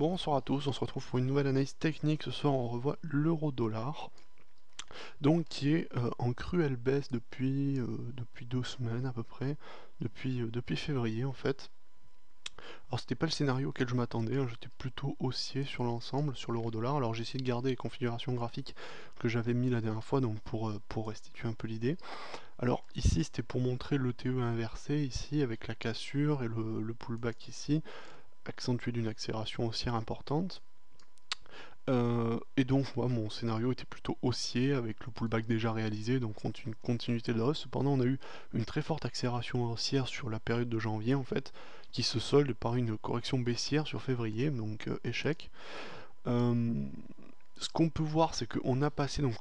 Bonsoir à tous, on se retrouve pour une nouvelle analyse technique. Ce soir on revoit l'euro-dollar, donc qui est en cruelle baisse depuis 2 semaines à peu près, depuis février en fait. Alors c'était pas le scénario auquel je m'attendais, hein, j'étais plutôt haussier sur l'ensemble, sur l'euro-dollar. Alors j'ai essayé de garder les configurations graphiques que j'avais mis la dernière fois, donc pour restituer un peu l'idée. Alors ici c'était pour montrer le TE inversé, ici avec la cassure et le pullback ici, accentué d'une accélération haussière importante. Et donc moi mon scénario était plutôt haussier avec le pullback déjà réalisé, donc une continuité de la hausse. Cependant on a eu une très forte accélération haussière sur la période de janvier en fait, qui se solde par une correction baissière sur février, donc échec. Euh, Ce qu'on peut voir c'est qu'on a passé donc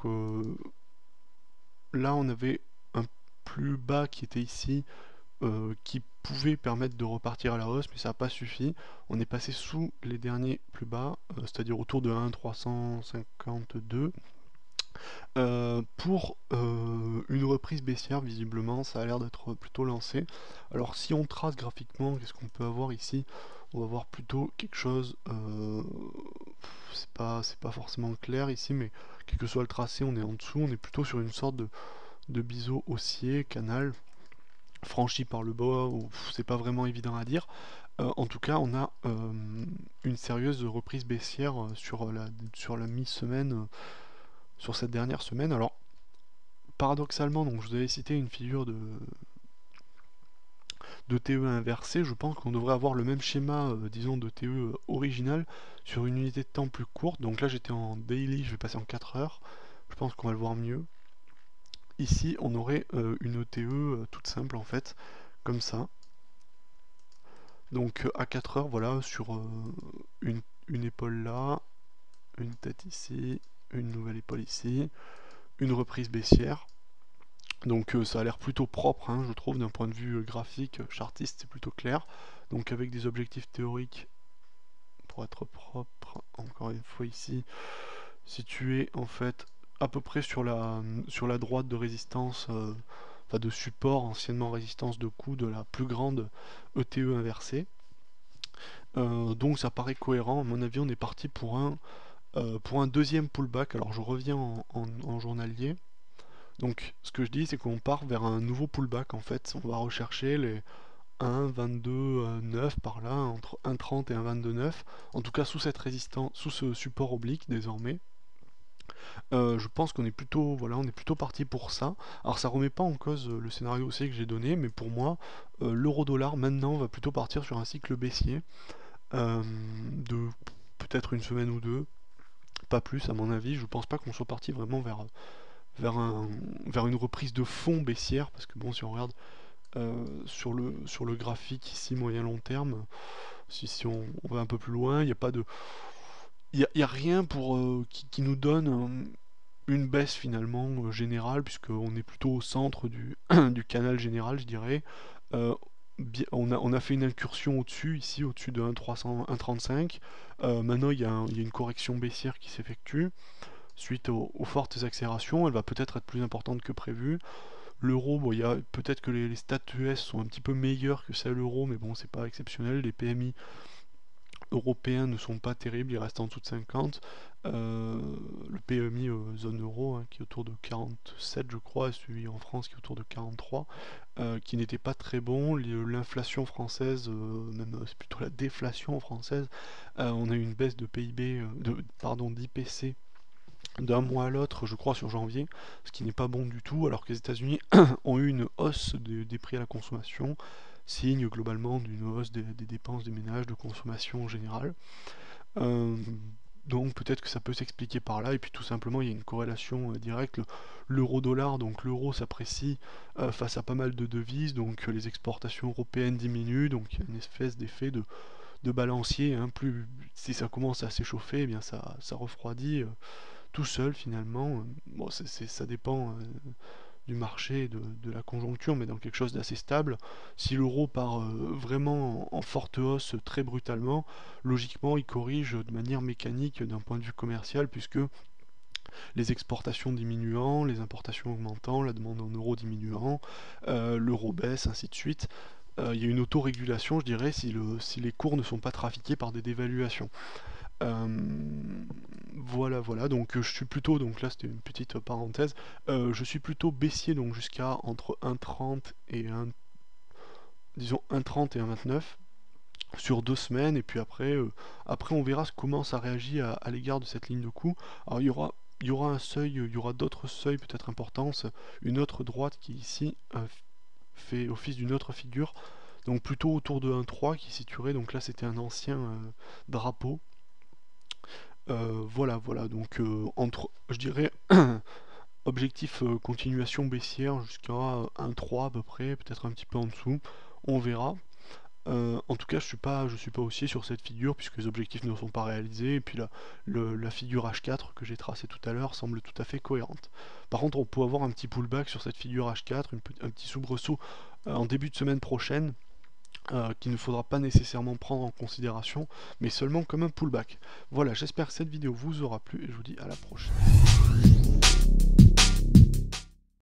là on avait un plus bas qui était ici, qui pouvait permettre de repartir à la hausse, mais ça n'a pas suffi. On est passé sous les derniers plus bas, c'est-à-dire autour de 1,352. Pour une reprise baissière, visiblement, ça a l'air d'être plutôt lancé. Alors si on trace graphiquement, qu'est-ce qu'on peut avoir ici? On va voir plutôt quelque chose, c'est pas forcément clair ici, mais quel que soit le tracé, on est en dessous, on est plutôt sur une sorte de biseau haussier, canal, franchi par le bas, ou c'est pas vraiment évident à dire. En tout cas, on a une sérieuse reprise baissière sur la mi-semaine, sur cette dernière semaine. Alors, paradoxalement, donc je vous avais cité une figure de TE inversé. Je pense qu'on devrait avoir le même schéma, disons, de TE original sur une unité de temps plus courte. Donc là, j'étais en daily, je vais passer en 4 heures. Je pense qu'on va le voir mieux. Ici, on aurait une TE toute simple en fait, comme ça. Donc à 4 heures, voilà, sur une épaule là, une tête ici, une nouvelle épaule ici, une reprise baissière. Donc ça a l'air plutôt propre, hein, je trouve, d'un point de vue graphique, chartiste, c'est plutôt clair. Donc avec des objectifs théoriques, pour être propre, encore une fois ici, situé en fait à peu près sur la droite de résistance, enfin de support, anciennement résistance de coup de la plus grande ETE inversée. Donc ça paraît cohérent, à mon avis on est parti pour un deuxième pullback. Alors je reviens en journalier. Donc ce que je dis c'est qu'on part vers un nouveau pullback en fait. On va rechercher les 1,22,9 par là, entre 1,30 et 1,22,9. En tout cas sous cette résistance, sous ce support oblique désormais. Je pense qu'on est plutôt, voilà, on est plutôt parti pour ça. Alors ça remet pas en cause le scénario haussier que j'ai donné, mais pour moi, l'euro-dollar maintenant va plutôt partir sur un cycle baissier de peut-être une semaine ou deux, pas plus à mon avis. Je pense pas qu'on soit parti vraiment vers une reprise de fond baissière, parce que bon, si on regarde sur le graphique ici moyen long terme, si on va un peu plus loin, il n'y a pas de, y a rien pour qui nous donne une baisse finalement générale, puisqu'on est plutôt au centre du canal général, je dirais. Euh, on a fait une incursion au-dessus, ici, au-dessus de 1,300, 1,35. Maintenant, il y a une correction baissière qui s'effectue suite aux fortes accélérations. Elle va peut-être être plus importante que prévu. L'euro, bon, il y a peut-être que les stats US sont un petit peu meilleures que celles euro, mais bon, c'est pas exceptionnel. Les PMI européens ne sont pas terribles, ils restent en dessous de 50. Le PMI zone euro, hein, qui est autour de 47 je crois, et celui en France qui est autour de 43, qui n'était pas très bon. L'inflation française, même c'est plutôt la déflation française, on a eu une baisse de PIB, d'IPC d'un mois à l'autre, je crois, sur janvier, ce qui n'est pas bon du tout, alors que les États-Unis ont eu une hausse des prix à la consommation, signe globalement d'une hausse des dépenses des ménages, de consommation en général. Euh, donc peut-être que ça peut s'expliquer par là, et puis tout simplement il y a une corrélation directe. L'euro-dollar, donc l'euro s'apprécie face à pas mal de devises, donc les exportations européennes diminuent, donc il y a une espèce d'effet de balancier, hein. Plus, si ça commence à s'échauffer, eh bien ça refroidit tout seul finalement. Bon, ça dépend du marché, de la conjoncture, mais dans quelque chose d'assez stable. Si l'euro part vraiment en forte hausse très brutalement, logiquement il corrige de manière mécanique d'un point de vue commercial, puisque les exportations diminuant, les importations augmentant, la demande en euros diminuant, l'euro baisse, ainsi de suite. il y a une autorégulation, je dirais, si les cours ne sont pas trafiqués par des dévaluations. Voilà, voilà, donc je suis plutôt, donc là c'était une petite parenthèse, je suis plutôt baissier, donc jusqu'à entre 1,30 et disons 1,30 et 1,29 sur 2 semaines, et puis après on verra comment ça réagit à l'égard de cette ligne de coup. Alors il y aura un seuil, il y aura d'autres seuils peut-être importants, une autre droite qui ici fait office d'une autre figure, donc plutôt autour de 1,3 qui situerait, donc là c'était un ancien drapeau. Voilà, voilà, donc je dirais objectif continuation baissière jusqu'à 1,3 à peu près, peut-être un petit peu en dessous, on verra. En tout cas, je suis pas haussier sur cette figure puisque les objectifs ne sont pas réalisés, et puis la figure H4 que j'ai tracée tout à l'heure semble tout à fait cohérente. Par contre, on peut avoir un petit pullback sur cette figure H4, un petit soubresaut en début de semaine prochaine, qu'il ne faudra pas nécessairement prendre en considération, mais seulement comme un pullback. Voilà, j'espère que cette vidéo vous aura plu et je vous dis à la prochaine.